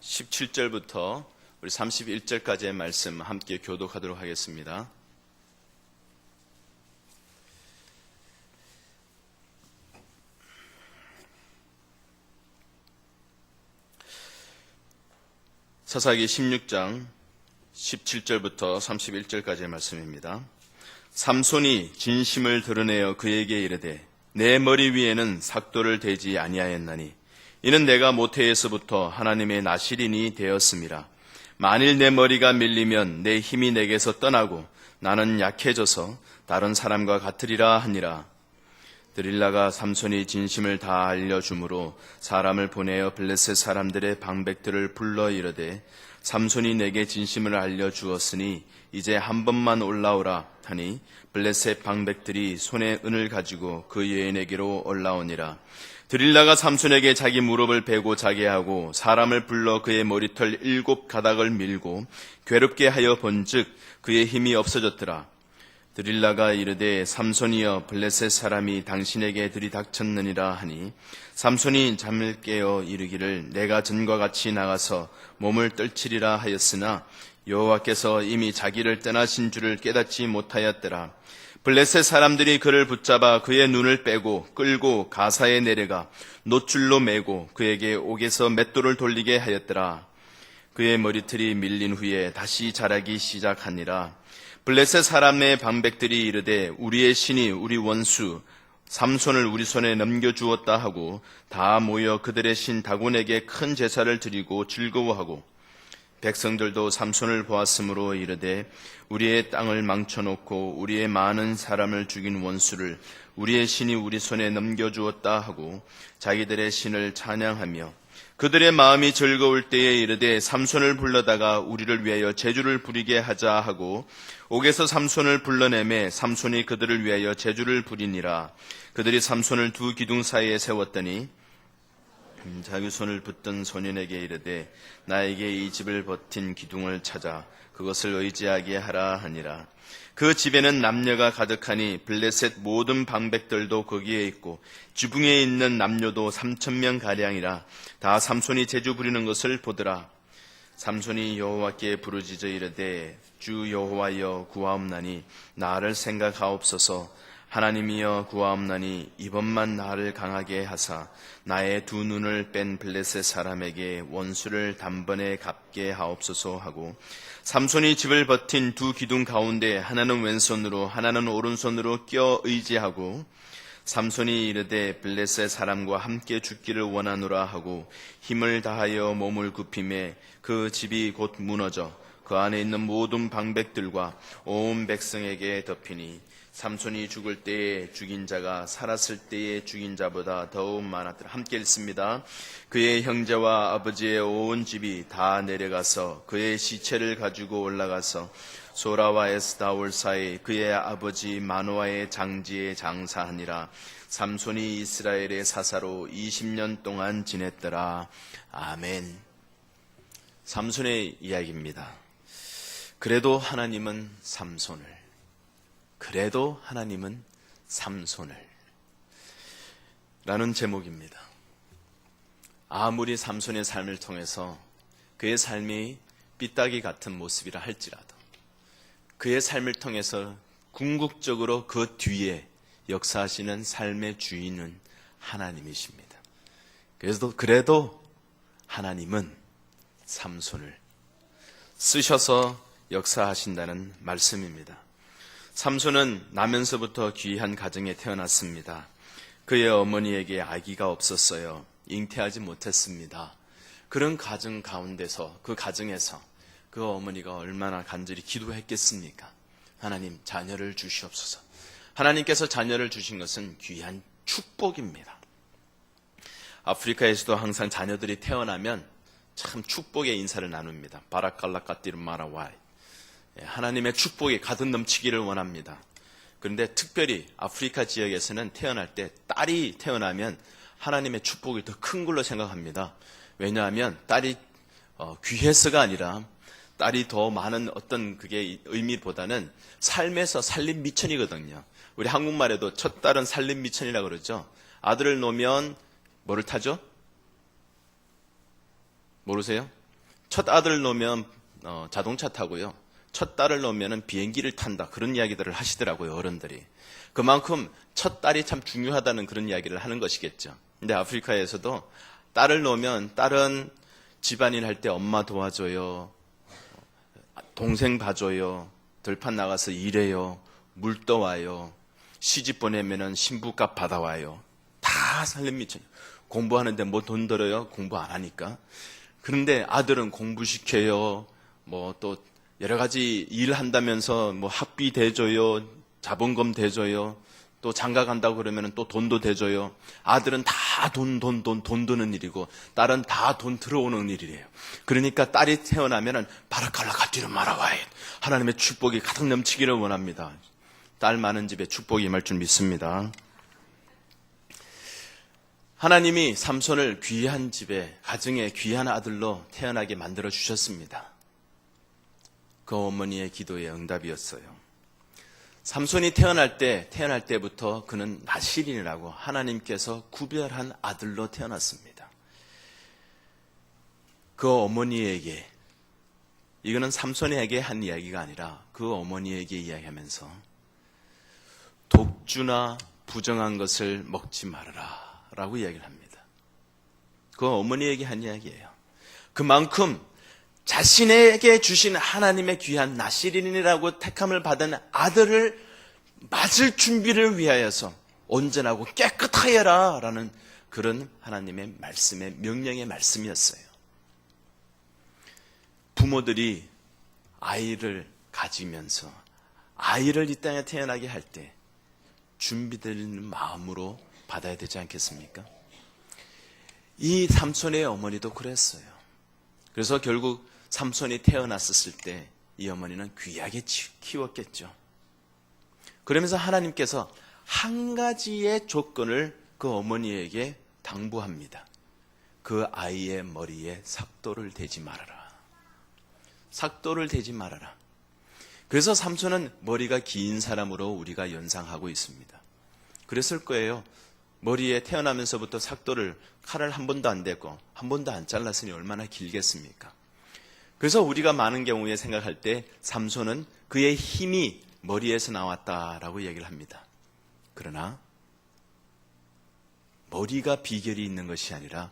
17절부터 우리 31절까지의 말씀 함께 교독하도록 하겠습니다. 사사기 16장 17절부터 31절까지의 말씀입니다. 삼손이 진심을 드러내어 그에게 이르되 내 머리 위에는 삭도를 대지 아니하였나니 이는 내가 모태에서부터 하나님의 나실인이 되었음이라. 만일 내 머리가 밀리면 내 힘이 내게서 떠나고 나는 약해져서 다른 사람과 같으리라 하니라. 드릴라가 삼손이 진심을 다 알려주므로 사람을 보내어 블레셋 사람들의 방백들을 불러 이르되 삼손이 내게 진심을 알려주었으니 이제 한 번만 올라오라 하니 블레셋 방백들이 손에 은을 가지고 그 여인에게로 올라오니라. 드릴라가 삼손에게 자기 무릎을 베고 자게 하고 사람을 불러 그의 머리털 7 가닥을 밀고 괴롭게 하여 본즉 그의 힘이 없어졌더라. 드릴라가 이르되 삼손이여 블레셋 사람이 당신에게 들이닥쳤느니라 하니 삼손이 잠을 깨어 이르기를 내가 전과 같이 나가서 몸을 떨치리라 하였으나 여호와께서 이미 자기를 떠나신 줄을 깨닫지 못하였더라. 블레셋 사람들이 그를 붙잡아 그의 눈을 빼고 끌고 가사에 내려가 놋줄로 매고 그에게 옥에서 맷돌을 돌리게 하였더라. 그의 머리털이 밀린 후에 다시 자라기 시작하니라. 블레셋 사람의 방백들이 이르되 우리의 신이 우리 원수 삼손을 우리 손에 넘겨주었다 하고 다 모여 그들의 신 다곤에게 큰 제사를 드리고 즐거워하고 백성들도 삼손을 보았으므로 이르되 우리의 땅을 망쳐놓고 우리의 많은 사람을 죽인 원수를 우리의 신이 우리 손에 넘겨주었다 하고 자기들의 신을 찬양하며 그들의 마음이 즐거울 때에 이르되 삼손을 불러다가 우리를 위하여 제주를 부리게 하자 하고 옥에서 삼손을 불러내매 삼손이 그들을 위하여 제주를 부리니라. 그들이 삼손을 두 기둥 사이에 세웠더니 자기 손을 붙든 소년에게 이르되 나에게 이 집을 버틴 기둥을 찾아 그것을 의지하게 하라 하니라. 그 집에는 남녀가 가득하니 블레셋 모든 방백들도 거기에 있고 지붕에 있는 남녀도 3,000명 가량이라. 다 삼손이 제주 부리는 것을 보더라. 삼손이 여호와께 부르짖어 이르되 주 여호와여 구하옵나니 나를 생각하옵소서. 하나님이여 구하옵나니 이번만 나를 강하게 하사 나의 두 눈을 뺀 블레셋 사람에게 원수를 단번에 갚게 하옵소서 하고 삼손이 집을 버틴 두 기둥 가운데 하나는 왼손으로 하나는 오른손으로 껴 의지하고 삼손이 이르되 블레셋 사람과 함께 죽기를 원하노라 하고 힘을 다하여 몸을 굽히매 그 집이 곧 무너져 그 안에 있는 모든 방백들과 온 백성에게 덮이니 삼손이 죽을 때에 죽인 자가 살았을 때에 죽인 자보다 더욱 많았더라. 함께 읽습니다. 그의 형제와 아버지의 온 집이 다 내려가서 그의 시체를 가지고 올라가서 소라와 에스다올 사이 그의 아버지 마노아의 장지에 장사하니라. 삼손이 이스라엘의 사사로 20년 동안 지냈더라. 아멘. 삼손의 이야기입니다. 그래도 하나님은 삼손을 라는 제목입니다. 아무리 삼손의 삶을 통해서 그의 삶이 삐딱이 같은 모습이라 할지라도 그의 삶을 통해서 궁극적으로 그 뒤에 역사하시는 삶의 주인은 하나님이십니다. 그래도 하나님은 삼손을 쓰셔서 역사하신다는 말씀입니다. 삼손은 나면서부터 귀한 가정에 태어났습니다. 그의 어머니에게 아기가 없었어요. 잉태하지 못했습니다. 그런 가정 가운데서 그 가정에서 그 어머니가 얼마나 간절히 기도했겠습니까? 하나님 자녀를 주시옵소서. 하나님께서 자녀를 주신 것은 귀한 축복입니다. 아프리카에서도 항상 자녀들이 태어나면 참 축복의 인사를 나눕니다. 바라칼라카띠르 마라와이. 하나님의 축복이 가득 넘치기를 원합니다. 그런데 특별히 아프리카 지역에서는 태어날 때 딸이 태어나면 하나님의 축복이 더 큰 걸로 생각합니다. 왜냐하면 딸이 귀해서가 아니라 딸이 더 많은 어떤 그게 의미보다는 삶에서 살림 미천이거든요. 우리 한국말에도 첫 딸은 살림 미천이라고 그러죠. 아들을 놓으면 뭐를 타죠? 모르세요? 첫 아들 놓으면 자동차 타고요. 첫 딸을 놓으면 비행기를 탄다. 그런 이야기들을 하시더라고요, 어른들이. 그만큼 첫 딸이 참 중요하다는 그런 이야기를 하는 것이겠죠. 근데 아프리카에서도 딸을 놓으면 딸은 집안일 할 때 엄마 도와줘요. 동생 봐줘요. 들판 나가서 일해요. 물 떠와요. 시집 보내면은 신부값 받아와요. 다 살림 미쳐요. 공부하는데 뭐 돈 들어요? 공부 안 하니까. 그런데 아들은 공부시켜요. 뭐 또 여러 가지 일 한다면서 뭐 학비 대줘요. 자본금 대줘요. 또 장가 간다고 그러면 또 돈도 대줘요. 아들은 다 돈 드는 일이고 딸은 다 돈 들어오는 일이래요. 그러니까 딸이 태어나면은 바라칼라 갓디를 말아와요. 하나님의 축복이 가득 넘치기를 원합니다. 딸 많은 집에 축복이 임할 줄 믿습니다. 하나님이 삼손을 귀한 집에, 가정에 귀한 아들로 태어나게 만들어 주셨습니다. 그 어머니의 기도의 응답이었어요. 삼손이 태어날 때부터 그는 나실인이라고 하나님께서 구별한 아들로 태어났습니다. 그 어머니에게, 이거는 삼손에게 한 이야기가 아니라 그 어머니에게 이야기하면서 독주나 부정한 것을 먹지 말아라 라고 이야기를 합니다. 그 어머니에게 한 이야기예요. 그만큼 자신에게 주신 하나님의 귀한 나실인이라고 택함을 받은 아들을 맞을 준비를 위하여서 온전하고 깨끗하여라 라는 그런 하나님의 말씀의 명령의 말씀이었어요. 부모들이 아이를 가지면서 아이를 이 땅에 태어나게 할 때 준비되는 마음으로 받아야 되지 않겠습니까? 이 삼손의 어머니도 그랬어요. 그래서 결국 삼손이 태어났었을 때 이 어머니는 귀하게 키웠겠죠. 그러면서 하나님께서 한 가지의 조건을 그 어머니에게 당부합니다. 그 아이의 머리에 삭도를 대지 말아라. 삭도를 대지 말아라. 그래서 삼손은 머리가 긴 사람으로 우리가 연상하고 있습니다. 그랬을 거예요. 머리에 태어나면서부터 삭도를 칼을 한 번도 안 대고 한 번도 안 잘랐으니 얼마나 길겠습니까? 그래서 우리가 많은 경우에 생각할 때 삼손은 그의 힘이 머리에서 나왔다라고 얘기를 합니다. 그러나 머리가 비결이 있는 것이 아니라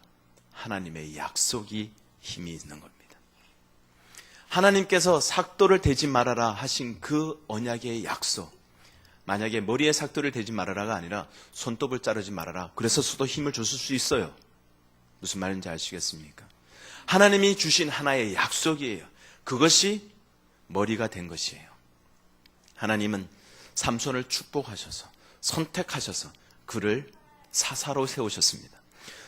하나님의 약속이 힘이 있는 겁니다. 하나님께서 삭도를 대지 말아라 하신 그 언약의 약속, 만약에 머리에 삭도를 대지 말아라가 아니라 손톱을 자르지 말아라, 그래서도 힘을 줬을 수 있어요. 무슨 말인지 아시겠습니까? 하나님이 주신 하나의 약속이에요. 그것이 머리가 된 것이에요. 하나님은 삼손을 축복하셔서 선택하셔서 그를 사사로 세우셨습니다.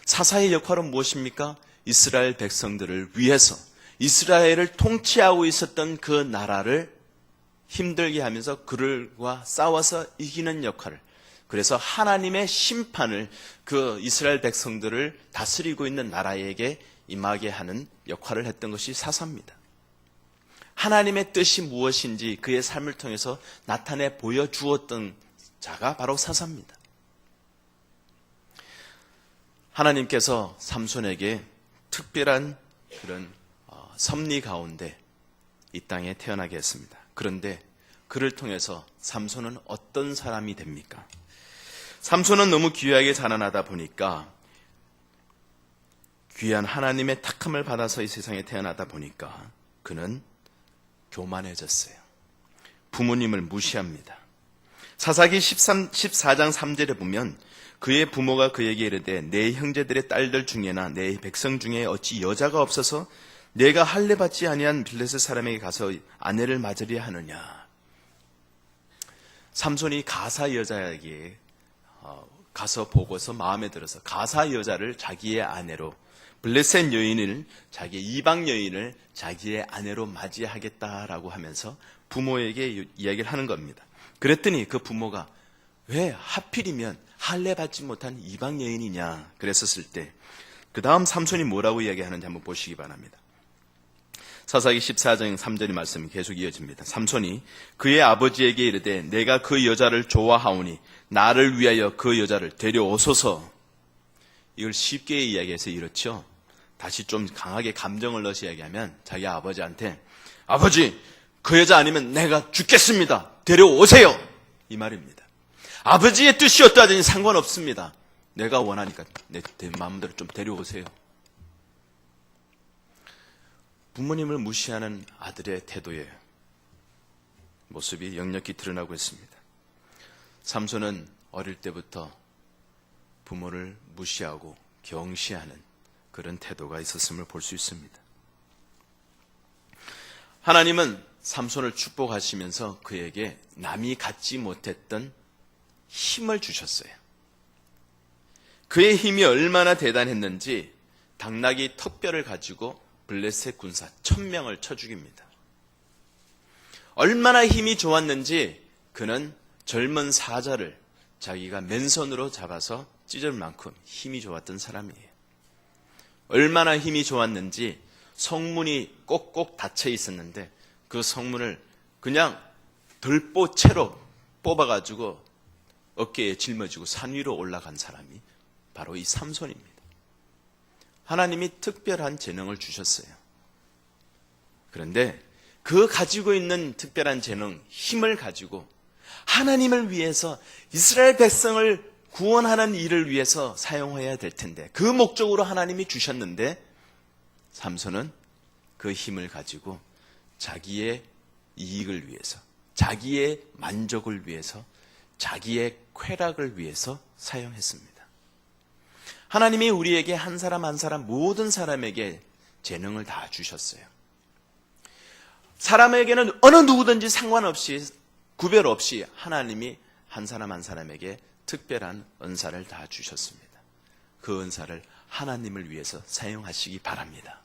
사사의 역할은 무엇입니까? 이스라엘 백성들을 위해서 이스라엘을 통치하고 있었던 그 나라를 힘들게 하면서 그들과 싸워서 이기는 역할을, 그래서 하나님의 심판을 그 이스라엘 백성들을 다스리고 있는 나라에게 임하게 하는 역할을 했던 것이 사사입니다. 하나님의 뜻이 무엇인지 그의 삶을 통해서 나타내 보여주었던 자가 바로 사사입니다. 하나님께서 삼손에게 특별한 그런 섭리 가운데 이 땅에 태어나게 했습니다. 그런데 그를 통해서 삼손은 어떤 사람이 됩니까? 삼손은 너무 귀하게 자라나다 보니까, 귀한 하나님의 택함을 받아서 이 세상에 태어나다 보니까 그는 교만해졌어요. 부모님을 무시합니다. 사사기 14장 3절에 보면 그의 부모가 그에게 이르되 내 형제들의 딸들 중에나 내 백성 중에 어찌 여자가 없어서 내가 할례 받지 아니한 블레셋 사람에게 가서 아내를 맞으려 하느냐. 삼손이 가사 여자에게 가서 보고서 마음에 들어서 가사 여자를 자기의 아내로, 블레셋 여인을, 자기의 이방 여인을 자기의 아내로 맞이하겠다라고 하면서 부모에게 이야기를 하는 겁니다. 그랬더니 그 부모가 왜 하필이면 할례 받지 못한 이방 여인이냐 그랬었을 때 그 다음 삼손이 뭐라고 이야기하는지 한번 보시기 바랍니다. 사사기 14장 3절의 말씀이 계속 이어집니다. 삼손이 그의 아버지에게 이르되 내가 그 여자를 좋아하오니 나를 위하여 그 여자를 데려오소서. 이걸 쉽게 이야기해서 이렇죠. 다시 좀 강하게 감정을 넣어서 이야기하면 자기 아버지한테 아버지, 그 여자 아니면 내가 죽겠습니다. 데려오세요. 이 말입니다. 아버지의 뜻이 어떠하든지 상관없습니다. 내가 원하니까 내 마음대로 좀 데려오세요. 부모님을 무시하는 아들의 태도의 모습이 역력히 드러나고 있습니다. 삼손은 어릴 때부터 부모를 무시하고 경시하는 그런 태도가 있었음을 볼 수 있습니다. 하나님은 삼손을 축복하시면서 그에게 남이 갖지 못했던 힘을 주셨어요. 그의 힘이 얼마나 대단했는지 당나귀 턱뼈를 가지고 블레셋 군사 1000명을 쳐 죽입니다. 얼마나 힘이 좋았는지 그는 젊은 사자를 자기가 맨손으로 잡아서 찢을 만큼 힘이 좋았던 사람이에요. 얼마나 힘이 좋았는지 성문이 꼭꼭 닫혀 있었는데 그 성문을 그냥 들보채로 뽑아가지고 어깨에 짊어지고 산 위로 올라간 사람이 바로 이 삼손입니다. 하나님이 특별한 재능을 주셨어요. 그런데 그 가지고 있는 특별한 재능, 힘을 가지고 하나님을 위해서 이스라엘 백성을 구원하는 일을 위해서 사용해야 될 텐데 그 목적으로 하나님이 주셨는데 삼손은 그 힘을 가지고 자기의 이익을 위해서, 자기의 만족을 위해서, 자기의 쾌락을 위해서 사용했습니다. 하나님이 우리에게 한 사람 한 사람 모든 사람에게 재능을 다 주셨어요. 사람에게는 어느 누구든지 상관없이 구별 없이 하나님이 한 사람 한 사람에게 특별한 은사를 다 주셨습니다. 그 은사를 하나님을 위해서 사용하시기 바랍니다.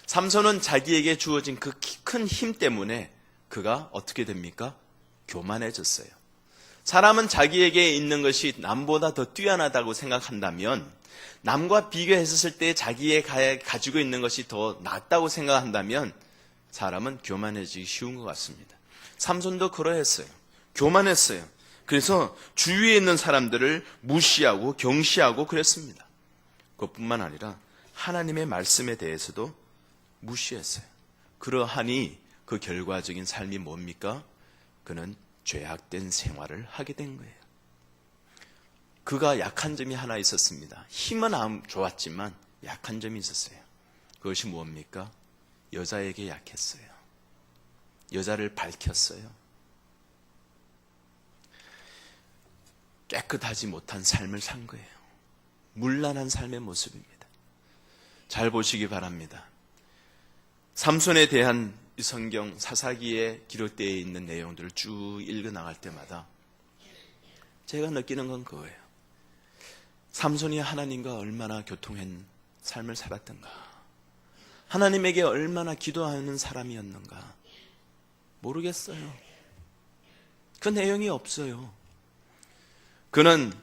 삼손은 자기에게 주어진 그 큰 힘 때문에 그가 어떻게 됩니까? 교만해졌어요. 사람은 자기에게 있는 것이 남보다 더 뛰어나다고 생각한다면, 남과 비교했을 때 자기의 가지고 있는 것이 더 낫다고 생각한다면 사람은 교만해지기 쉬운 것 같습니다. 삼손도 그러했어요. 교만했어요. 그래서 주위에 있는 사람들을 무시하고 경시하고 그랬습니다. 그것뿐만 아니라 하나님의 말씀에 대해서도 무시했어요. 그러하니 그 결과적인 삶이 뭡니까? 그는 죄악된 생활을 하게 된 거예요. 그가 약한 점이 하나 있었습니다. 힘은 좋았지만 약한 점이 있었어요. 그것이 뭡니까? 여자에게 약했어요. 여자를 밝혔어요. 깨끗하지 못한 삶을 산 거예요. 문란한 삶의 모습입니다. 잘 보시기 바랍니다. 삼손에 대한 이 성경 사사기에 기록되어 있는 내용들을 쭉 읽어 나갈 때마다 제가 느끼는 건 그거예요. 삼손이 하나님과 얼마나 교통한 삶을 살았던가, 하나님에게 얼마나 기도하는 사람이었는가 모르겠어요. 그 내용이 없어요. 그는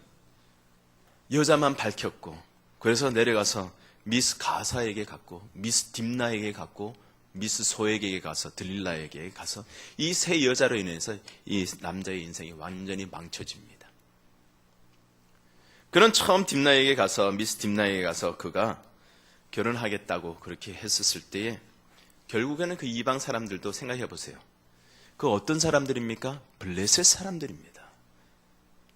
여자만 밝혔고, 그래서 내려가서 미스 가사에게 갔고, 미스 딥나에게 갔고, 미스 소에게 가서, 들릴라에게 가서 이 세 여자로 인해서 이 남자의 인생이 완전히 망쳐집니다. 그는 처음 딥나에게 가서, 미스 딥나에게 가서 그가 결혼하겠다고 그렇게 했었을 때에 결국에는 그 이방 사람들도 생각해 보세요. 그 어떤 사람들입니까? 블레셋 사람들입니다.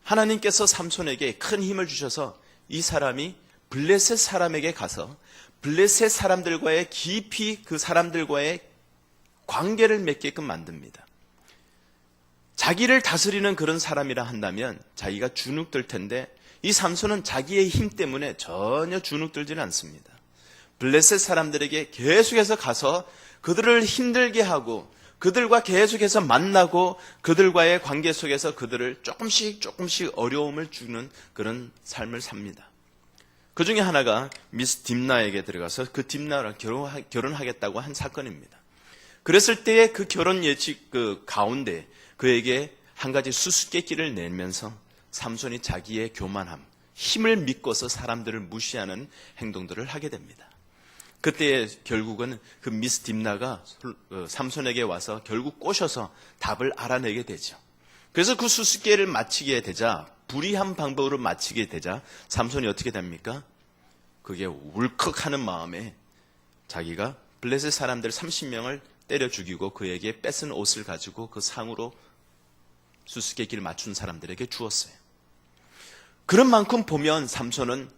하나님께서 삼손에게 큰 힘을 주셔서 이 사람이 블레셋 사람에게 가서 블레셋 사람들과의 깊이 그 사람들과의 관계를 맺게끔 만듭니다. 자기를 다스리는 그런 사람이라 한다면 자기가 주눅들 텐데 이 삼손은 자기의 힘 때문에 전혀 주눅들지는 않습니다. 블레셋 사람들에게 계속해서 가서 그들을 힘들게 하고 그들과 계속해서 만나고 그들과의 관계 속에서 그들을 조금씩 어려움을 주는 그런 삶을 삽니다. 그 중에 하나가 미스 딥나에게 들어가서 그 딥나랑 결혼하겠다고 한 사건입니다. 그랬을 때의 그 결혼 예측 가운데 그에게 한 가지 수수께끼를 내면서 삼손이 자기의 교만함, 힘을 믿고서 사람들을 무시하는 행동들을 하게 됩니다. 그때 결국은 그 미스 딥나가 삼손에게 와서 결국 꼬셔서 답을 알아내게 되죠. 그래서 그 수수께끼를 마치게 되자, 불의한 방법으로 마치게 되자 삼손이 어떻게 됩니까? 그게 울컥하는 마음에 자기가 블레셋 사람들 30명을 때려 죽이고 그에게 뺏은 옷을 가지고 그 상으로 수수께끼를 맞춘 사람들에게 주었어요. 그런 만큼 보면 삼손은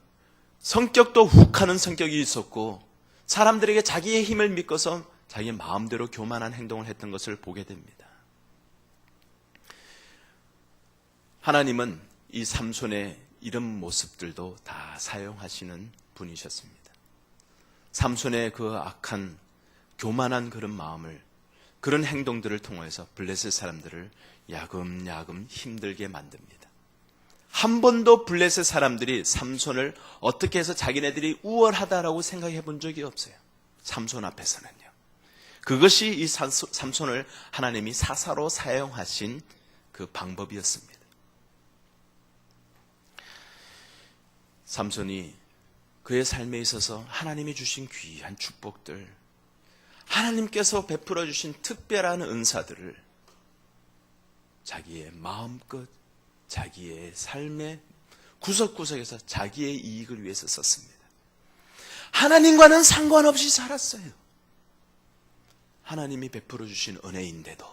성격도 욱하는 성격이 있었고 사람들에게 자기의 힘을 믿고서 자기 마음대로 교만한 행동을 했던 것을 보게 됩니다. 하나님은 이 삼손의 이런 모습들도 다 사용하시는 분이셨습니다. 삼손의 그 악한 교만한 그런 마음을, 그런 행동들을 통해서 블레셋 사람들을 야금야금 힘들게 만듭니다. 한 번도 블레셋 사람들이 삼손을 어떻게 해서 자기네들이 우월하다라고 생각해 본 적이 없어요. 삼손 앞에서는요. 그것이 이 삼손을 하나님이 사사로 사용하신 그 방법이었습니다. 삼손이 그의 삶에 있어서 하나님이 주신 귀한 축복들, 하나님께서 베풀어 주신 특별한 은사들을 자기의 마음껏 자기의 삶의 구석구석에서 자기의 이익을 위해서 썼습니다. 하나님과는 상관없이 살았어요. 하나님이 베풀어 주신 은혜인데도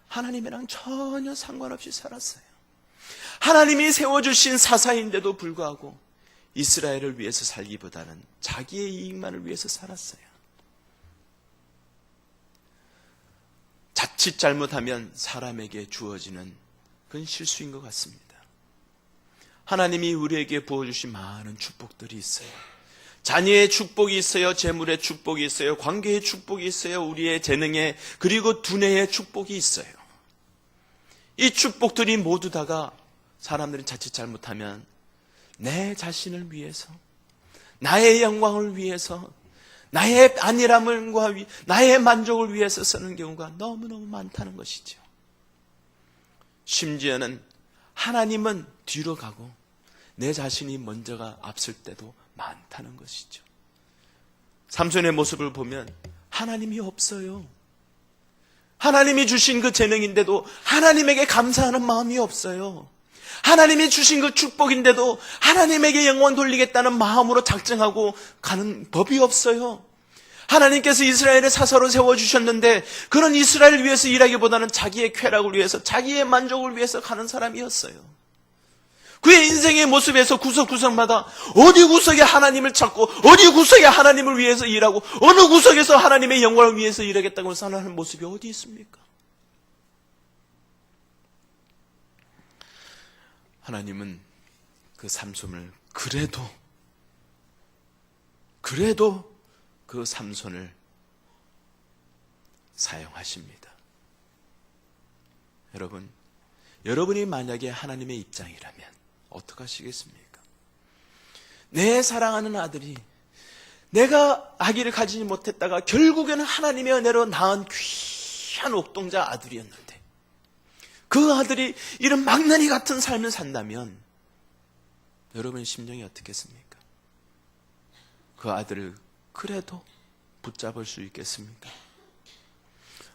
하나님이랑 전혀 상관없이 살았어요. 하나님이 세워주신 사사인데도 불구하고 이스라엘을 위해서 살기보다는 자기의 이익만을 위해서 살았어요. 자칫 잘못하면 사람에게 주어지는 그건 실수인 것 같습니다. 하나님이 우리에게 부어주신 많은 축복들이 있어요. 자녀의 축복이 있어요. 재물의 축복이 있어요. 관계의 축복이 있어요. 우리의 재능의, 그리고 두뇌의 축복이 있어요. 이 축복들이 모두 다가 사람들은 자칫 잘못하면 내 자신을 위해서, 나의 영광을 위해서, 나의 안일함과 나의 만족을 위해서 쓰는 경우가 너무너무 많다는 것이죠. 심지어는 하나님은 뒤로 가고 내 자신이 먼저가 앞설 때도 많다는 것이죠. 삼손의 모습을 보면 하나님이 없어요. 하나님이 주신 그 재능인데도 하나님에게 감사하는 마음이 없어요. 하나님이 주신 그 축복인데도 하나님에게 영광 돌리겠다는 마음으로 작정하고 가는 법이 없어요. 하나님께서 이스라엘의 사사로 세워주셨는데 그런 이스라엘을 위해서 일하기보다는 자기의 쾌락을 위해서, 자기의 만족을 위해서 가는 사람이었어요. 그의 인생의 모습에서 구석구석마다 어디 구석에 하나님을 찾고 어디 구석에 하나님을 위해서 일하고 어느 구석에서 하나님의 영광을 위해서 일하겠다고 하는 모습이 어디 있습니까? 하나님은 그 삼손을 그래도 그 삼손을 사용하십니다. 여러분이 만약에 하나님의 입장이라면 어떡하시겠습니까? 내 사랑하는 아들이 내가 아기를 가지지 못했다가 결국에는 하나님의 은혜로 낳은 귀한 옥동자 아들이었는데 그 아들이 이런 망나니 같은 삶을 산다면 여러분의 심정이 어떻겠습니까? 그 아들을 그래도 붙잡을 수 있겠습니까?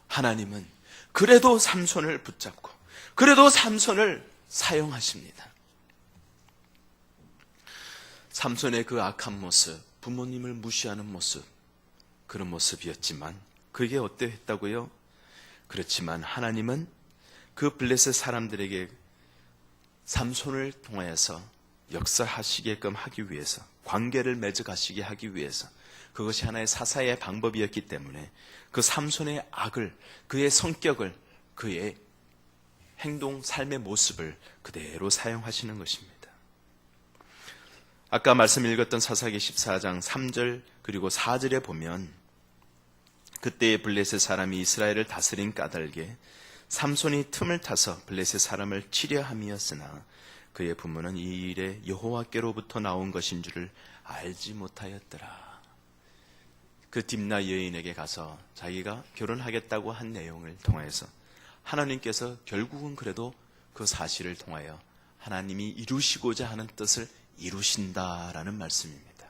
하나님은 그래도 삼손을 붙잡고 그래도 삼손을 사용하십니다. 삼손의 그 악한 모습, 부모님을 무시하는 모습, 그런 모습이었지만 그게 어땠다고요? 그렇지만 하나님은 그 블레셋 사람들에게 삼손을 통하여서 역사하시게끔 하기 위해서, 관계를 맺어가시게 하기 위해서, 그것이 하나의 사사의 방법이었기 때문에 그 삼손의 악을, 그의 성격을, 그의 행동, 삶의 모습을 그대로 사용하시는 것입니다. 아까 말씀 읽었던 사사기 14장 3절 그리고 4절에 보면 그때의 블레셋 사람이 이스라엘을 다스린 까닭에 삼손이 틈을 타서 블레셋 사람을 치려 함이었으나 그의 부모는 이 일에 여호와께로부터 나온 것인 줄을 알지 못하였더라. 그 딥나 여인에게 가서 자기가 결혼하겠다고 한 내용을 통해서 하나님께서 결국은 그래도 그 사실을 통하여 하나님이 이루시고자 하는 뜻을 이루신다라는 말씀입니다.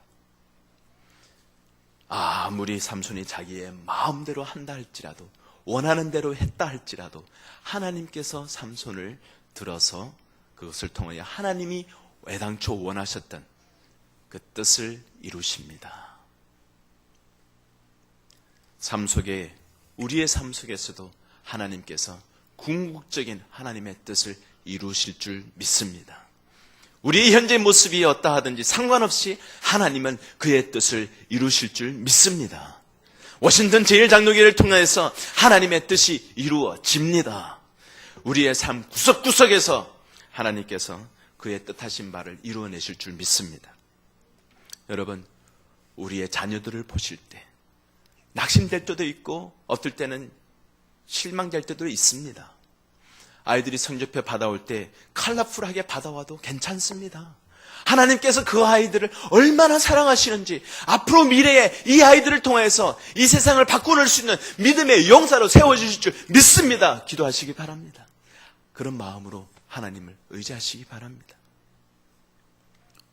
아무리 삼손이 자기의 마음대로 한다 할지라도, 원하는 대로 했다 할지라도 하나님께서 삼손을 들어서 그것을 통하여 하나님이 애당초 원하셨던 그 뜻을 이루십니다. 삶 속에, 우리의 삶 속에서도 하나님께서 궁극적인 하나님의 뜻을 이루실 줄 믿습니다. 우리의 현재 모습이 어떠하든지 상관없이 하나님은 그의 뜻을 이루실 줄 믿습니다. 워싱턴 제1장로교회를 통해서 하나님의 뜻이 이루어집니다. 우리의 삶 구석구석에서 하나님께서 그의 뜻하신 바를 이루어내실 줄 믿습니다. 여러분, 우리의 자녀들을 보실 때 낙심될 때도 있고 어떨 때는 실망될 때도 있습니다. 아이들이 성적표 받아올 때 컬러풀하게 받아와도 괜찮습니다. 하나님께서 그 아이들을 얼마나 사랑하시는지 앞으로 미래에 이 아이들을 통해서 이 세상을 바꿔놓을 수 있는 믿음의 용사로 세워주실 줄 믿습니다. 기도하시기 바랍니다. 그런 마음으로 하나님을 의지하시기 바랍니다.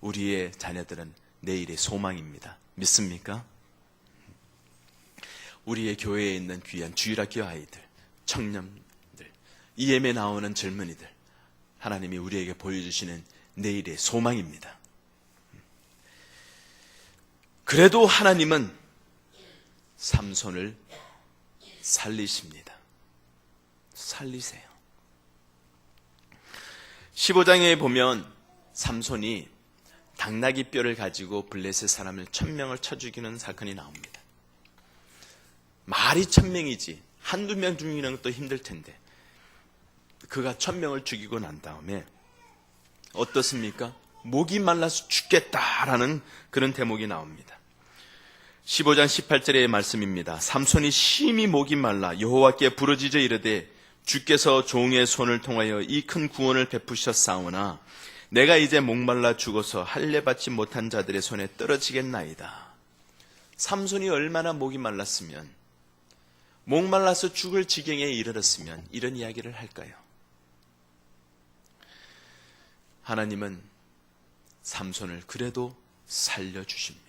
우리의 자녀들은 내일의 소망입니다. 믿습니까? 우리의 교회에 있는 귀한 주일학교 아이들, 청년들, EM에 나오는 젊은이들, 하나님이 우리에게 보여주시는 내일의 소망입니다. 그래도 하나님은 삼손을 살리십니다. 살리세요. 15장에 보면 삼손이 당나귀 뼈를 가지고 블레셋 사람을 1000명을 쳐 죽이는 사건이 나옵니다. 말이 1000명이지 한두 명 죽이는 것도 힘들 텐데 그가 1000명을 죽이고 난 다음에 어떻습니까? 목이 말라서 죽겠다라는 그런 대목이 나옵니다. 15장 18절의 말씀입니다. 삼손이 심히 목이 말라 여호와께 부르짖어 이르되 주께서 종의 손을 통하여 이 큰 구원을 베푸셨사오나 내가 이제 목말라 죽어서 할례 받지 못한 자들의 손에 떨어지겠나이다. 삼손이 얼마나 목이 말랐으면, 목말라서 죽을 지경에 이르렀으면 이런 이야기를 할까요? 하나님은 삼손을 그래도 살려주십니다.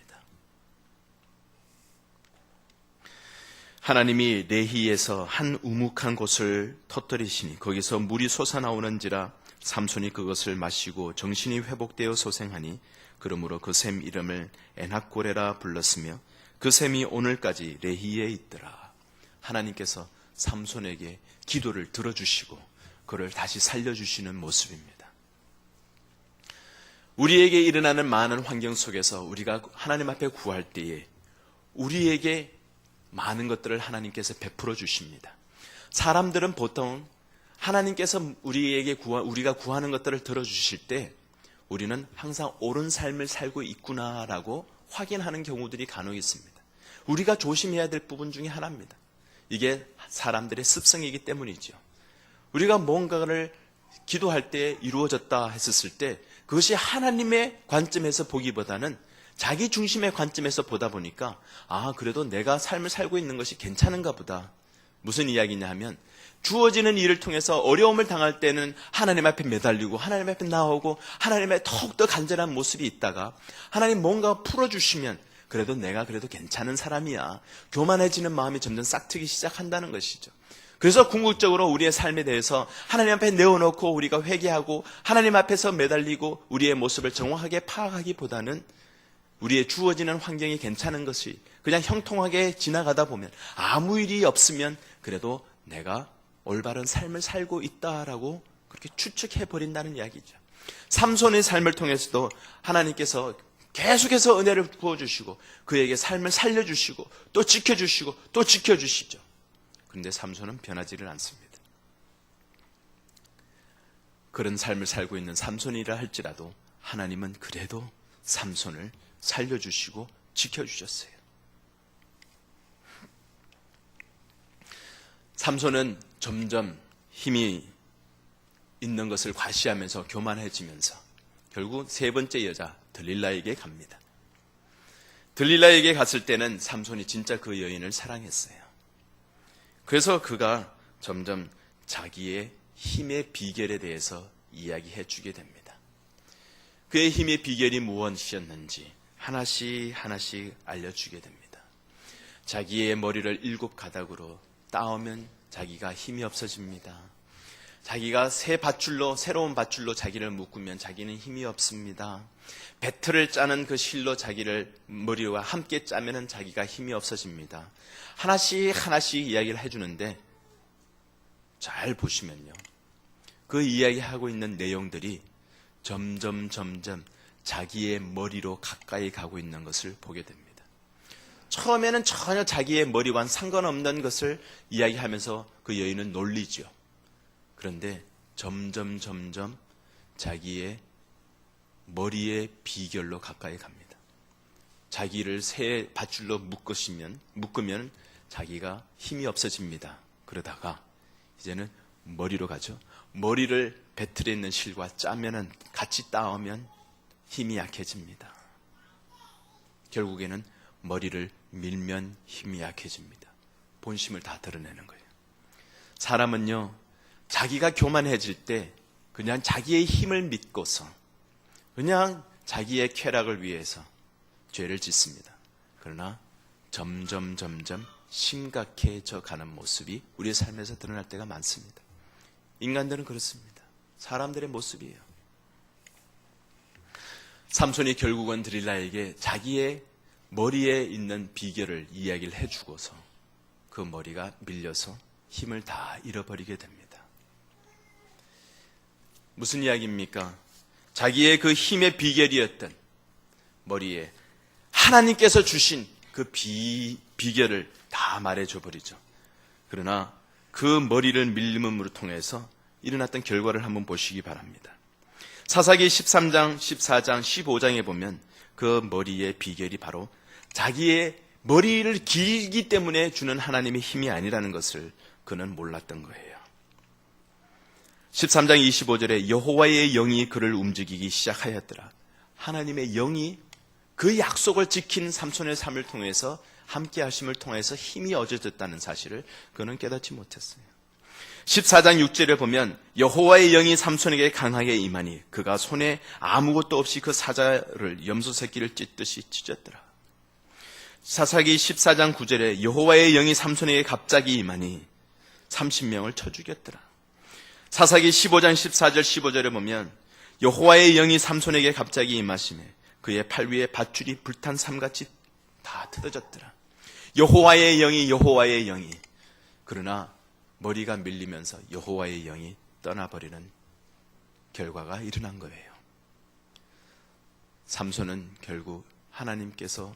하나님이 레히에서 한 우묵한 곳을 터뜨리시니 거기서 물이 솟아나오는지라 삼손이 그것을 마시고 정신이 회복되어 소생하니 그러므로 그 샘 이름을 에낙고레라 불렀으며 그 샘이 오늘까지 레히에 있더라. 하나님께서 삼손에게 기도를 들어주시고 그를 다시 살려주시는 모습입니다. 우리에게 일어나는 많은 환경 속에서 우리가 하나님 앞에 구할 때에 우리에게 많은 것들을 하나님께서 베풀어 주십니다. 사람들은 보통 하나님께서 우리가 구하는 것들을 들어주실 때 우리는 항상 옳은 삶을 살고 있구나라고 확인하는 경우들이 간혹 있습니다. 우리가 조심해야 될 부분 중에 하나입니다. 이게 사람들의 습성이기 때문이죠. 우리가 뭔가를 기도할 때 이루어졌다 했었을 때 그것이 하나님의 관점에서 보기보다는 자기 중심의 관점에서 보다 보니까 그래도 내가 삶을 살고 있는 것이 괜찮은가 보다. 무슨 이야기냐 하면 주어지는 일을 통해서 어려움을 당할 때는 하나님 앞에 매달리고 하나님 앞에 나오고 하나님의 더욱더 간절한 모습이 있다가 하나님 뭔가 풀어주시면 그래도 내가 그래도 괜찮은 사람이야. 교만해지는 마음이 점점 싹트기 시작한다는 것이죠. 그래서 궁극적으로 우리의 삶에 대해서 하나님 앞에 내어놓고 우리가 회개하고 하나님 앞에서 매달리고 우리의 모습을 정확하게 파악하기보다는 우리의 주어지는 환경이 괜찮은 것이 그냥 형통하게 지나가다 보면 아무 일이 없으면 그래도 내가 올바른 삶을 살고 있다라고 그렇게 추측해버린다는 이야기죠. 삼손의 삶을 통해서도 하나님께서 계속해서 은혜를 부어주시고 그에게 삶을 살려주시고 또 지켜주시고 또 지켜주시죠. 그런데 삼손은 변하지를 않습니다. 그런 삶을 살고 있는 삼손이라 할지라도 하나님은 그래도 삼손을 살려주시고 지켜주셨어요. 삼손은 점점 힘이 있는 것을 과시하면서 교만해지면서 결국 세 번째 여자 들릴라에게 갑니다. 들릴라에게 갔을 때는 삼손이 진짜 그 여인을 사랑했어요. 그래서 그가 점점 자기의 힘의 비결에 대해서 이야기해 주게 됩니다. 그의 힘의 비결이 무엇이었는지 하나씩 알려주게 됩니다. 자기의 머리를 7 가닥으로 따오면 자기가 힘이 없어집니다. 자기가 새로운 밧줄로 자기를 묶으면 자기는 힘이 없습니다. 배틀을 짜는 그 실로 자기를 머리와 함께 짜면은 자기가 힘이 없어집니다. 하나씩 이야기를 해주는데 잘 보시면요. 그 이야기하고 있는 내용들이 점점 자기의 머리로 가까이 가고 있는 것을 보게 됩니다. 처음에는 전혀 자기의 머리와는 상관없는 것을 이야기하면서 그 여인은 놀리죠. 그런데 점점 자기의 머리의 비결로 가까이 갑니다. 자기를 새 밧줄로 묶으면 자기가 힘이 없어집니다. 그러다가 이제는 머리로 가죠. 머리를 배틀에 있는 실과 짜면은 같이 따오면 힘이 약해집니다. 결국에는 머리를 밀면 힘이 약해집니다. 본심을 다 드러내는 거예요. 사람은요, 자기가 교만해질 때 그냥 자기의 힘을 믿고서 그냥 자기의 쾌락을 위해서 죄를 짓습니다. 그러나 점점 심각해져 가는 모습이 우리의 삶에서 드러날 때가 많습니다. 인간들은 그렇습니다. 사람들의 모습이에요. 삼손이 결국은 드릴라에게 자기의 머리에 있는 비결을 이야기를 해주고서 그 머리가 밀려서 힘을 다 잃어버리게 됩니다. 무슨 이야기입니까? 자기의 그 힘의 비결이었던 머리에 하나님께서 주신 그 비결을 다 말해줘 버리죠. 그러나 그 머리를 밀림으로 통해서 일어났던 결과를 한번 보시기 바랍니다. 사사기 13장, 14장, 15장에 보면 그 머리의 비결이 바로 자기의 머리를 길기 때문에 주는 하나님의 힘이 아니라는 것을 그는 몰랐던 거예요. 13장 25절에 여호와의 영이 그를 움직이기 시작하였더라. 하나님의 영이 그 약속을 지킨 삼손의 삶을 통해서 함께 하심을 통해서 힘이 얻어졌다는 사실을 그는 깨닫지 못했어요. 14장 6절에 보면 여호와의 영이 삼손에게 강하게 임하니 그가 손에 아무것도 없이 그 사자를 염소 새끼를 찢듯이 찢었더라. 사사기 14장 9절에 여호와의 영이 삼손에게 갑자기 임하니 30명을 쳐 죽였더라. 사사기 15장 14절 15절에 보면 여호와의 영이 삼손에게 갑자기 임하시매 그의 팔 위에 밧줄이 불탄 삼같이 다 뜯어졌더라. 여호와의 영이 그러나 머리가 밀리면서 여호와의 영이 떠나버리는 결과가 일어난 거예요. 삼손은 결국 하나님께서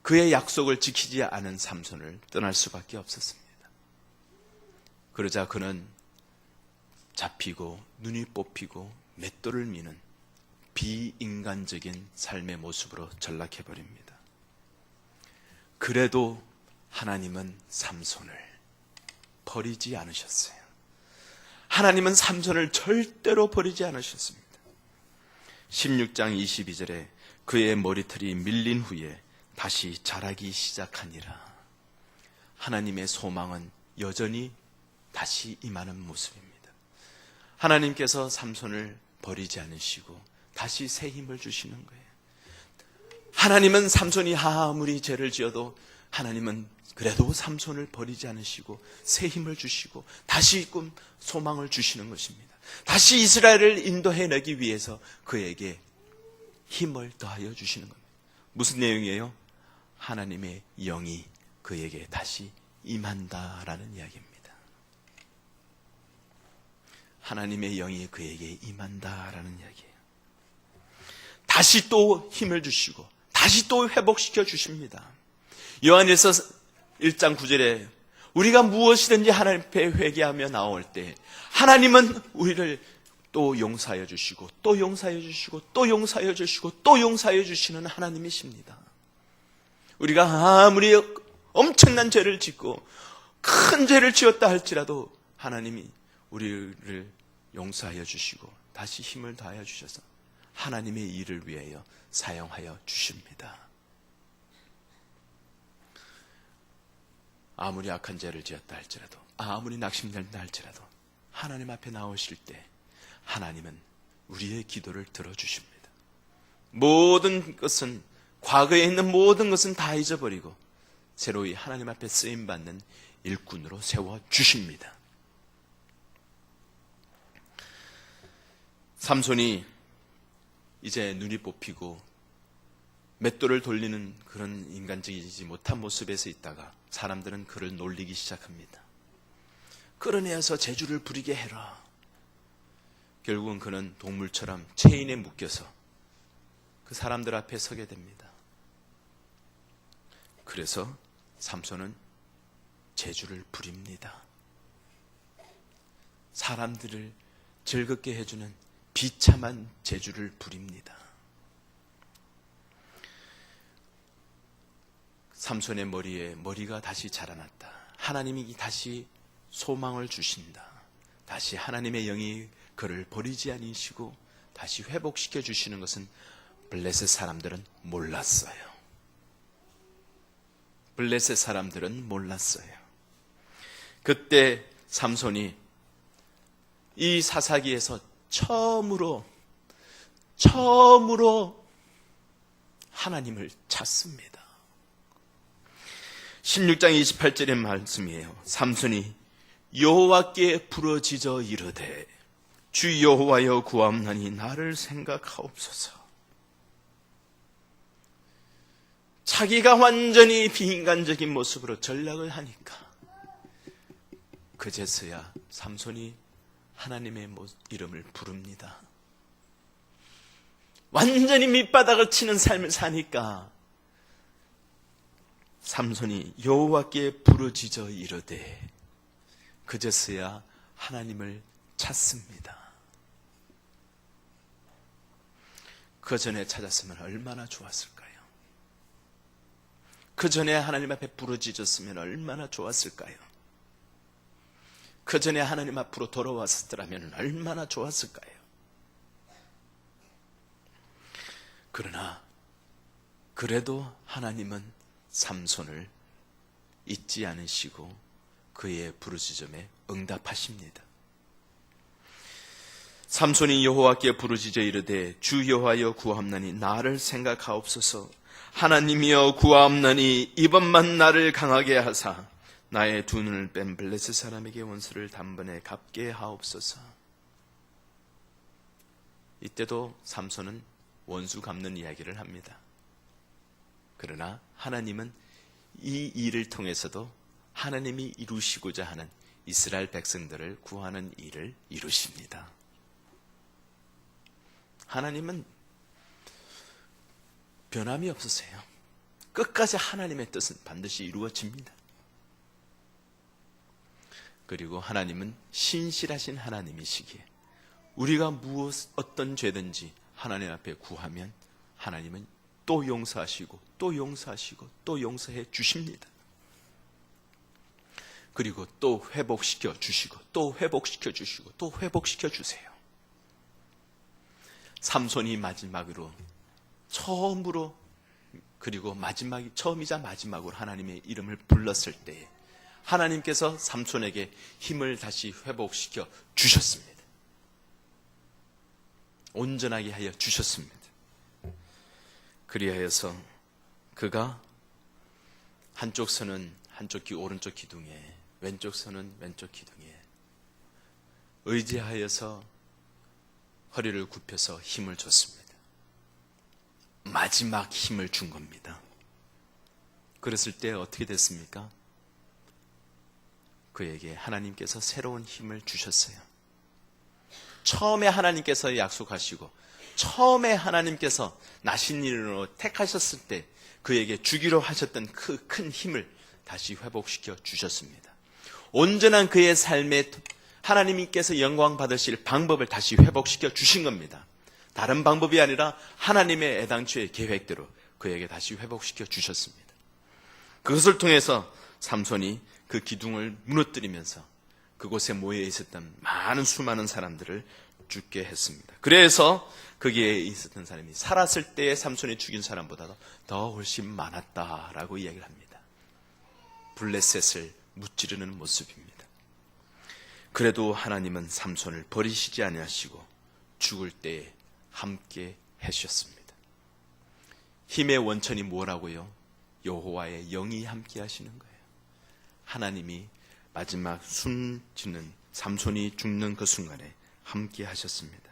그의 약속을 지키지 않은 삼손을 떠날 수밖에 없었습니다. 그러자 그는 잡히고 눈이 뽑히고 맷돌을 미는 비인간적인 삶의 모습으로 전락해버립니다. 그래도 하나님은 삼손을 버리지 않으셨어요. 하나님은 삼손을 절대로 버리지 않으셨습니다. 16장 22절에 그의 머리털이 밀린 후에 다시 자라기 시작하니라. 하나님의 소망은 여전히 다시 임하는 모습입니다. 하나님께서 삼손을 버리지 않으시고 다시 새 힘을 주시는 거예요. 하나님은 삼손이 아무리 죄를 지어도 하나님은 그래도 삼손을 버리지 않으시고 새 힘을 주시고 다시 소망을 주시는 것입니다. 다시 이스라엘을 인도해내기 위해서 그에게 힘을 더하여 주시는 겁니다. 무슨 내용이에요? 하나님의 영이 그에게 다시 임한다라는 이야기입니다. 하나님의 영이 그에게 임한다라는 이야기예요. 다시 또 힘을 주시고 다시 또 회복시켜 주십니다. 요한일서 1장 9절에 우리가 무엇이든지 하나님 앞에 회개하며 나올 때 하나님은 우리를 또 용서하여 주시고 또 용서하여 주시고 또 용서하여 주시고 또 용서하여 주시는 하나님이십니다. 우리가 아무리 엄청난 죄를 짓고 큰 죄를 지었다 할지라도 하나님이 우리를 용서하여 주시고 다시 힘을 다하여 주셔서 하나님의 일을 위하여 사용하여 주십니다. 아무리 악한 죄를 지었다 할지라도 아무리 낙심된다 할지라도 하나님 앞에 나오실 때 하나님은 우리의 기도를 들어주십니다. 모든 것은 과거에 있는 모든 것은 다 잊어버리고 새로이 하나님 앞에 쓰임받는 일꾼으로 세워주십니다. 삼손이 이제 눈이 뽑히고 맷돌을 돌리는 그런 인간적이지 못한 모습에서 있다가 사람들은 그를 놀리기 시작합니다. 끌어내어서 재주를 부리게 해라. 결국은 그는 동물처럼 체인에 묶여서 그 사람들 앞에 서게 됩니다. 그래서 삼손은 재주를 부립니다. 사람들을 즐겁게 해주는 비참한 재주를 부립니다. 삼손의 머리에 머리가 다시 자라났다. 하나님이 다시 소망을 주신다. 다시 하나님의 영이 그를 버리지 아니시고 다시 회복시켜 주시는 것은 블레셋 사람들은 몰랐어요. 블레셋 사람들은 몰랐어요. 그때 삼손이 이 사사기에서 처음으로 하나님을 찾습니다. 16장 28절의 말씀이에요. 삼손이 여호와께 부르짖어 이르되 주 여호와여 구하옵나니 나를 생각하옵소서. 자기가 완전히 비인간적인 모습으로 전략을 하니까 그제서야 삼손이 하나님의 이름을 부릅니다. 완전히 밑바닥을 치는 삶을 사니까 삼손이 여호와께 부르짖어 이르되 그제서야 하나님을 찾습니다. 그 전에 찾았으면 얼마나 좋았을까요? 그 전에 하나님 앞에 부르짖었으면 얼마나 좋았을까요? 그 전에 하나님 앞으로 돌아왔었더라면 얼마나 좋았을까요? 그러나 그래도 하나님은 삼손을 잊지 않으시고 그의 부르짖음에 응답하십니다. 삼손이 여호와께 부르짖어 이르되 주 여호와여 구하옵나니 나를 생각하옵소서. 하나님이여 구하옵나니 이번만 나를 강하게 하사 나의 두 눈을 뺀 블레셋 사람에게 원수를 단번에 갚게 하옵소서. 이때도 삼손은 원수 갚는 이야기를 합니다. 그러나 하나님은 이 일을 통해서도 하나님이 이루시고자 하는 이스라엘 백성들을 구하는 일을 이루십니다. 하나님은 변함이 없으세요. 끝까지 하나님의 뜻은 반드시 이루어집니다. 그리고 하나님은 신실하신 하나님이시기에 우리가 어떤 죄든지 하나님 앞에 구하면 하나님은 또 용서하시고 또 용서하시고 또 용서해 주십니다. 그리고 또 회복시켜 주시고 또 회복시켜 주시고 또 회복시켜 주세요. 삼손이 마지막으로 처음으로 그리고 처음이자 마지막으로 하나님의 이름을 불렀을 때에 하나님께서 삼손에게 힘을 다시 회복시켜 주셨습니다. 온전하게 하여 주셨습니다. 그리하여서 그가 한쪽 손은 오른쪽 기둥에 왼쪽 손은 왼쪽 기둥에 의지하여서 허리를 굽혀서 힘을 줬습니다. 마지막 힘을 준 겁니다. 그랬을 때 어떻게 됐습니까? 그에게 하나님께서 새로운 힘을 주셨어요. 처음에 하나님께서 약속하시고 처음에 하나님께서 나신인으로 택하셨을 때 그에게 주기로 하셨던 그 큰 힘을 다시 회복시켜 주셨습니다. 온전한 그의 삶에 하나님께서 영광 받으실 방법을 다시 회복시켜 주신 겁니다. 다른 방법이 아니라 하나님의 애당초의 계획대로 그에게 다시 회복시켜 주셨습니다. 그것을 통해서 삼손이 그 기둥을 무너뜨리면서 그곳에 모여 있었던 수많은 사람들을 죽게 했습니다. 그래서 거기에 있었던 사람이 살았을 때의 삼손이 죽인 사람보다도 더 훨씬 많았다라고 이야기를 합니다. 블레셋을 무찌르는 모습입니다. 그래도 하나님은 삼손을 버리시지 아니하시고 죽을 때에 함께 해주셨습니다. 힘의 원천이 뭐라고요? 여호와의 영이 함께 하시는 거예요. 하나님이 마지막 숨 짓는 삼손이 죽는 그 순간에 함께 하셨습니다.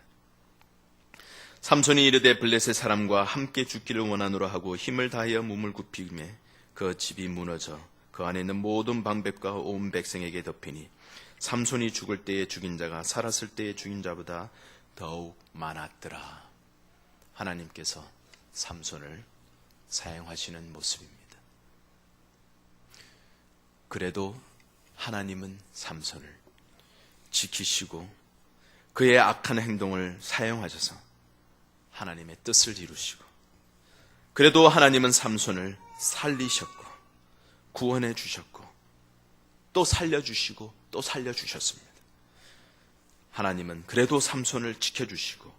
삼손이 이르되 블레셋 사람과 함께 죽기를 원하노라 하고 힘을 다하여 몸을 굽히매 그 집이 무너져 그 안에 있는 모든 방백과 온 백성에게 덮이니 삼손이 죽을 때에 죽인 자가 살았을 때에 죽인 자보다 더욱 많았더라. 하나님께서 삼손을 사용하시는 모습입니다. 그래도 하나님은 삼손을 지키시고 그의 악한 행동을 사용하셔서 하나님의 뜻을 이루시고, 그래도 하나님은 삼손을 살리셨고 구원해 주셨고 또 살려주시고 또 살려주셨습니다. 하나님은 그래도 삼손을 지켜주시고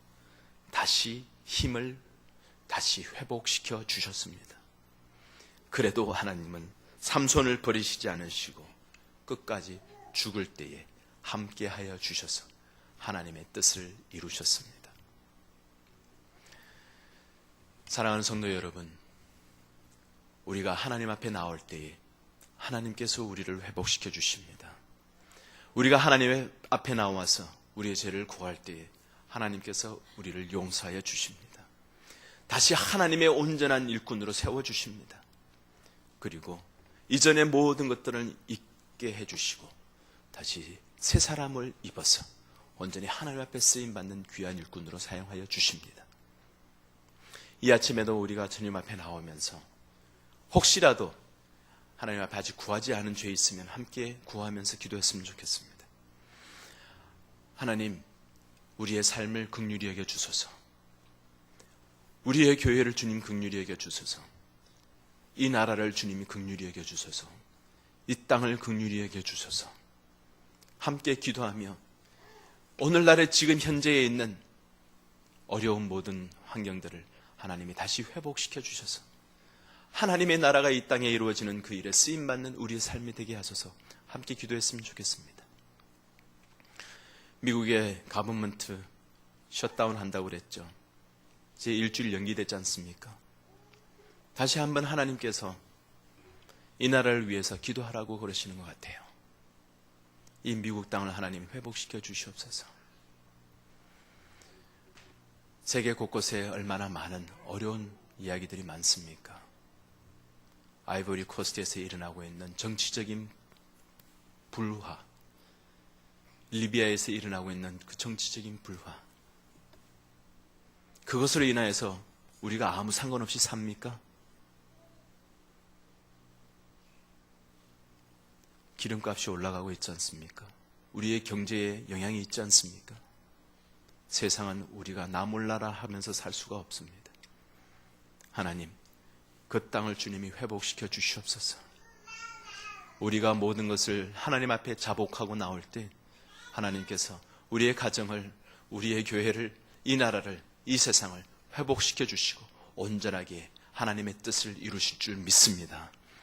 다시 힘을 다시 회복시켜 주셨습니다. 그래도 하나님은 삼손을 버리시지 않으시고 끝까지 죽을 때에 함께하여 주셔서 하나님의 뜻을 이루셨습니다. 사랑하는 성도 여러분, 우리가 하나님 앞에 나올 때에 하나님께서 우리를 회복시켜 주십니다. 우리가 하나님 앞에 나와서 우리의 죄를 구할 때에 하나님께서 우리를 용서하여 주십니다. 다시 하나님의 온전한 일꾼으로 세워주십니다. 그리고 이전의 모든 것들을 잊게 해주시고 다시 새 사람을 입어서 온전히 하나님 앞에 쓰임받는 귀한 일꾼으로 사용하여 주십니다. 이 아침에도 우리가 주님 앞에 나오면서 혹시라도 하나님 앞에 아직 구하지 않은 죄 있으면 함께 구하면서 기도했으면 좋겠습니다. 하나님, 우리의 삶을 긍휼히 여겨 주소서. 우리의 교회를 주님 긍휼히 여겨 주소서. 이 나라를 주님이 긍휼히 여겨 주소서. 이 땅을 긍휼히 여겨 주소서. 함께 기도하며 오늘날의 지금 현재에 있는 어려운 모든 환경들을 하나님이 다시 회복시켜 주셔서 하나님의 나라가 이 땅에 이루어지는 그 일에 쓰임받는 우리의 삶이 되게 하소서. 함께 기도했으면 좋겠습니다. 미국의 가버먼트 셧다운 한다고 그랬죠. 이제 일주일 연기되지 않습니까? 다시 한번 하나님께서 이 나라를 위해서 기도하라고 그러시는 것 같아요. 이 미국 땅을 하나님 회복시켜 주시옵소서. 세계 곳곳에 얼마나 많은 어려운 이야기들이 많습니까? 아이보리 코스트에서 일어나고 있는 정치적인 불화, 리비아에서 일어나고 있는 그 정치적인 불화, 그것으로 인하여서 우리가 아무 상관없이 삽니까? 기름값이 올라가고 있지 않습니까? 우리의 경제에 영향이 있지 않습니까? 세상은 우리가 나 몰라라 하면서 살 수가 없습니다. 하나님, 그 땅을 주님이 회복시켜 주시옵소서. 우리가 모든 것을 하나님 앞에 자복하고 나올 때 하나님께서 우리의 가정을, 우리의 교회를, 이 나라를, 이 세상을 회복시켜 주시고 온전하게 하나님의 뜻을 이루실 줄 믿습니다.